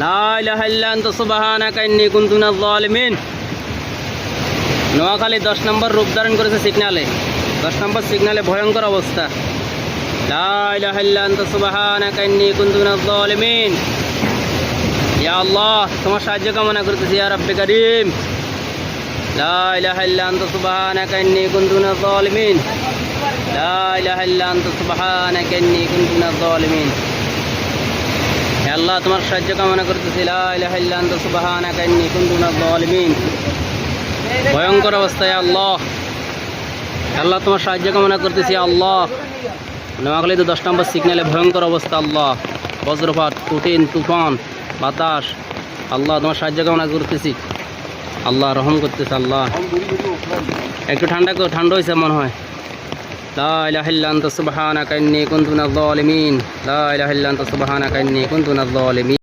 লা ইলাহা ইল্লা আনতা সুবহানাকা ইন্নী কুনতু মিনাজ জালিমিন। নোয়াখালী 10 নম্বর রূপ ধারণ করেছে সিগন্যালে, 10 নম্বর সিগন্যালে ভয়ঙ্কর অবস্থা। লা ইলাহা ইল্লা আনতা সুবহানাকা ইন্নী কুনতু মিনাজ জালিমিন। ইয়া আল্লাহ, তোমার সাহায্য কামনা করতেছি ইয়া রাব্বে কারীম। লা ইলাহা ইল্লা আনতা সুবহানাকা ইন্নী কুনতু মিনাজ জালিমিন। লা ইলাহা ইল্লা আনতা সুবহানাকা ইন্নী কুনতু মিনাজ জালিমিন। হে আল্লাহ, তোমার সাহায্য কামনা করতেছি। লা ইলাহা ইল্লা আনতা সুবহানাকা ইন্নী কুনতু মিনাজ জালিমিন। ভয়ঙ্কর অবস্থা ইয়া আল্লাহ। আল্লাহ, তোমার সাহায্য কামনা করতেছি আল্লাহ। নোয়াখালীতে 10 নম্বর সিগন্যালে ভয়ঙ্কর অবস্থা আল্লাহ। বজ্রপাত, কঠিন তুফান, বাতাস। আল্লাহ, তোমার সাহায্য কামনা করতেছি আল্লাহ, রহম করতেছে আল্লাহ। একটু ঠান্ডা হয়েছে মনে হয়। লা ইলাহা ইল্লা আনতা সুবহানাকা ইন্নী কুনতু মিনাজ জালিমিন। লা ইলাহা ইল্লা আনতা সুবহানাকা ইন্নী কুনতু মিনাজ জালিমিন।